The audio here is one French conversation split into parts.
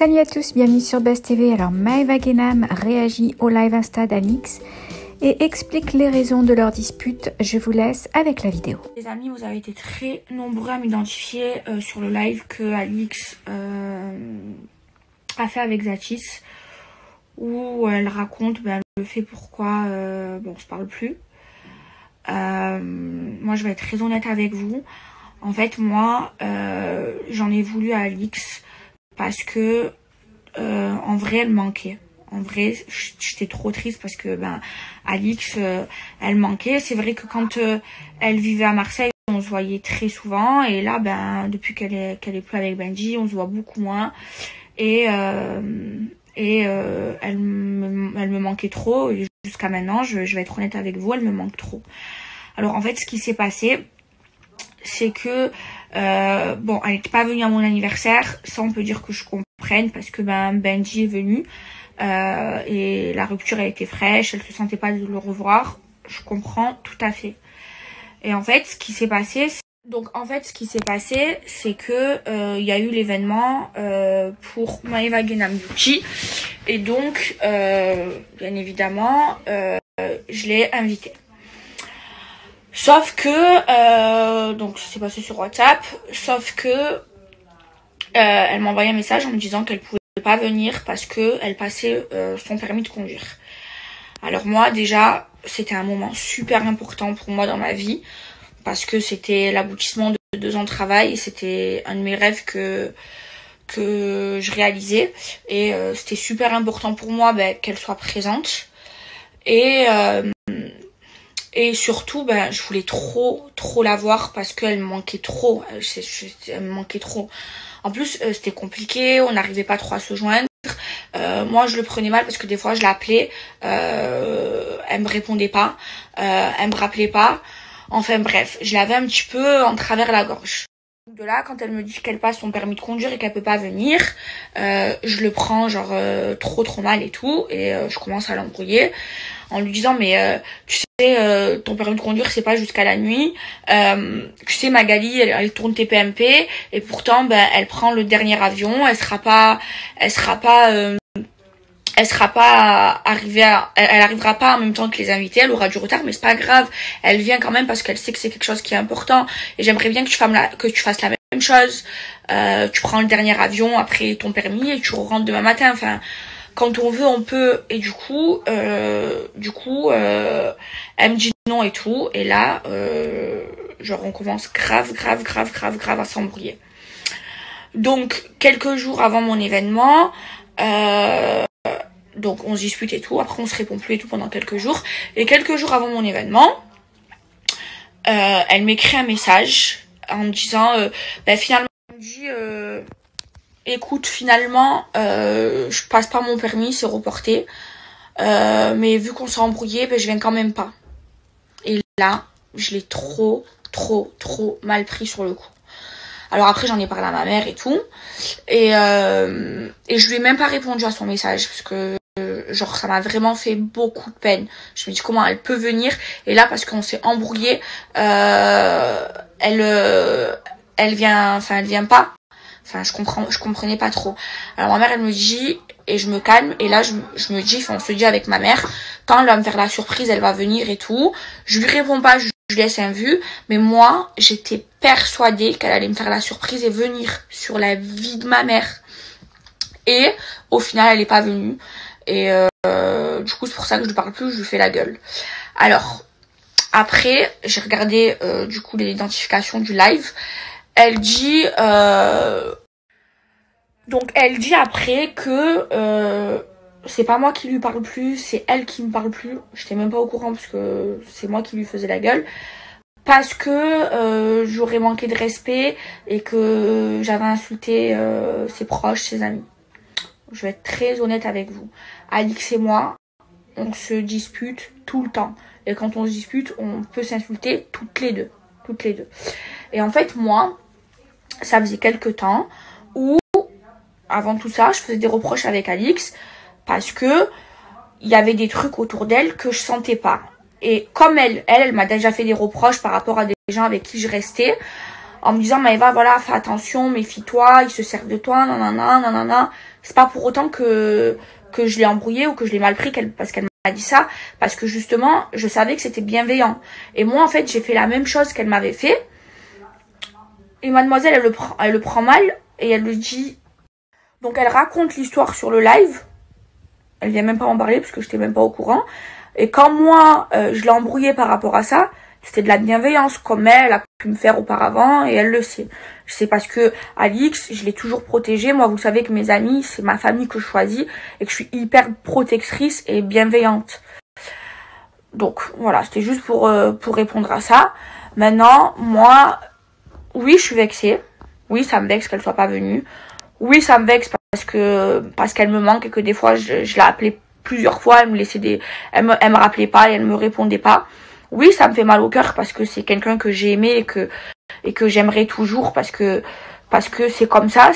Salut à tous, bienvenue sur Buzz TV. Alors Maeva Guénam réagit au live Insta d'Alix et explique les raisons de leur dispute. Je vous laisse avec la vidéo. Les amis, vous avez été très nombreux à m'identifier sur le live que Alix a fait avec Zatis, où elle raconte le fait pourquoi on se parle plus. Moi je vais être très honnête avec vous. En fait moi j'en ai voulu à Alix parce que en vrai elle manquait. En vrai j'étais trop triste parce que Alix elle manquait. C'est vrai que quand elle vivait à Marseille on se voyait très souvent, et là depuis qu'elle est plus avec Benji on se voit beaucoup moins, et elle me manquait trop, et jusqu'à maintenant je vais être honnête avec vous, elle me manque trop. Alors en fait ce qui s'est passé, c'est que elle n'était pas venue à mon anniversaire. Ça on peut dire que je comprenne, parce que Benji est venu et la rupture a été fraîche, elle se sentait pas de le revoir. Je comprends tout à fait. Et en fait ce qui s'est passé, c'est que il y a eu l'événement pour Maeva Guénam Beauty, et donc bien évidemment je l'ai invitée. Sauf que donc ça s'est passé sur WhatsApp, sauf que elle m'a envoyé un message en me disant qu'elle pouvait pas venir parce que elle passait son permis de conduire. Alors moi déjà c'était un moment super important pour moi dans ma vie, parce que c'était l'aboutissement de 2 ans de travail et c'était un de mes rêves que je réalisais, et c'était super important pour moi qu'elle soit présente, et surtout je voulais trop la voir parce qu'elle me manquait trop. Elle me manquait trop. En plus c'était compliqué, on n'arrivait pas trop à se joindre. Moi je le prenais mal parce que des fois je l'appelais, elle me répondait pas, elle me rappelait pas. Enfin bref, je l'avais un petit peu en travers la gorge. De là, quand elle me dit qu'elle passe son permis de conduire et qu'elle peut pas venir, je le prends genre trop mal et tout, et je commence à l'embrouiller en lui disant tu sais, ton permis de conduire c'est pas jusqu'à la nuit, tu sais Magali elle tourne tes PMP, et pourtant elle prend le dernier avion, elle arrivera pas en même temps que les invités, elle aura du retard, mais c'est pas grave, elle vient quand même parce qu'elle sait que c'est quelque chose qui est important, et j'aimerais bien que tu fasses la même chose. Tu prends le dernier avion après ton permis et tu rentres demain matin. Enfin, quand on veut on peut. Et du coup elle me dit non et tout, et là genre on commence grave à s'embrouiller. Donc quelques jours avant mon événement, donc on se dispute et tout, après on se répond plus et tout pendant quelques jours, et quelques jours avant mon événement elle m'écrit un message en me disant finalement elle me dit écoute, finalement je passe pas mon permis, c'est reporté, mais vu qu'on s'est embrouillé je viens quand même pas. Et là je l'ai trop mal pris sur le coup. Alors après j'en ai parlé à ma mère et tout, et je lui ai même pas répondu à son message parce que genre ça m'a vraiment fait beaucoup de peine. Je me dis comment elle peut venir, et là parce qu'on s'est embrouillé elle vient pas. Enfin je comprenais pas trop. Alors ma mère elle me dit, et je me calme, et là je me dis, on se dit avec ma mère, quand elle va me faire la surprise elle va venir et tout. Je lui réponds pas, je laisse un vu, mais moi j'étais persuadée qu'elle allait me faire la surprise et venir sur la vie de ma mère, et au final elle est pas venue, et du coup c'est pour ça que je lui parle plus, je lui fais la gueule. Alors après j'ai regardé du coup les identifications du live. Elle dit après que c'est pas moi qui lui parle plus, c'est elle qui me parle plus. J'étais même pas au courant parce que c'est moi qui lui faisais la gueule, parce que j'aurais manqué de respect et que j'avais insulté ses proches, ses amis. Je vais être très honnête avec vous. Alix et moi, on se dispute tout le temps. Et quand on se dispute, on peut s'insulter toutes les deux. Et en fait, moi, ça faisait quelques temps où, avant tout ça, je faisais des reproches avec Alix parce que il y avait des trucs autour d'elle que je sentais pas. Et comme elle m'a déjà fait des reproches par rapport à des gens avec qui je restais, en me disant Maëva, voilà, fais attention, méfie-toi, ils se servent de toi, nanana, nanana. C'est pas pour autant que je l'ai embrouillé ou que je l'ai mal pris parce qu'elle m'a dit ça, parce que justement, je savais que c'était bienveillant. Et moi, en fait, j'ai fait la même chose qu'elle m'avait fait. Et mademoiselle, elle le prend mal et elle le dit. Donc, elle raconte l'histoire sur le live. Elle vient même pas en parler parce que j'étais même pas au courant. Et quand moi, je l'ai embrouillée par rapport à ça, c'était de la bienveillance comme elle a pu me faire auparavant et elle le sait. C'est parce que Alix, je l'ai toujours protégée. Moi, vous savez que mes amis, c'est ma famille que je choisis et que je suis hyper protectrice et bienveillante. Donc voilà, c'était juste pour répondre à ça. Maintenant, moi, oui, je suis vexée. Oui, ça me vexe qu'elle soit pas venue. Oui, ça me vexe parce qu'elle me manque et que des fois, je l'ai appelée plusieurs fois, elle me rappelait pas et elle me répondait pas. Oui, ça me fait mal au cœur parce que c'est quelqu'un que j'ai aimé et que j'aimerais toujours parce que c'est comme ça,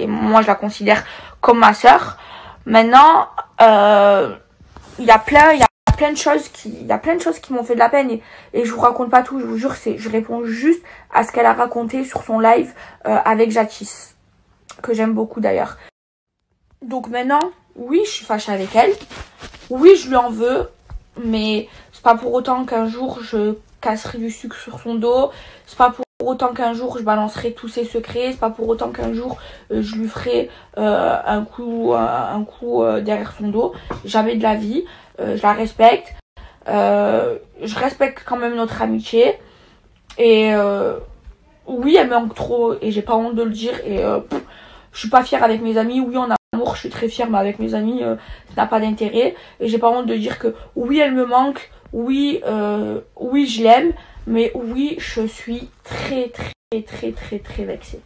moi je la considère comme ma sœur. Maintenant, il y a plein de choses qui m'ont fait de la peine et je vous raconte pas tout, je vous jure, je réponds juste à ce qu'elle a raconté sur son live avec Jackie, que j'aime beaucoup d'ailleurs. Donc maintenant, oui, je suis fâchée avec elle. Oui, je lui en veux. Mais c'est pas pour autant qu'un jour je casserai du sucre sur son dos. C'est pas pour autant qu'un jour je balancerai tous ses secrets. C'est pas pour autant qu'un jour je lui ferai un coup derrière son dos. Jamais de la vie. Je la respecte. Je respecte quand même notre amitié. Et oui, elle me manque trop. Et j'ai pas honte de le dire. Et je suis pas fière avec mes amis. Oui, on a amour, je suis très fière, mais avec mes amis, ça n'a pas d'intérêt. Et j'ai pas honte de dire que oui, elle me manque, oui, oui, je l'aime, mais oui, je suis très vexée.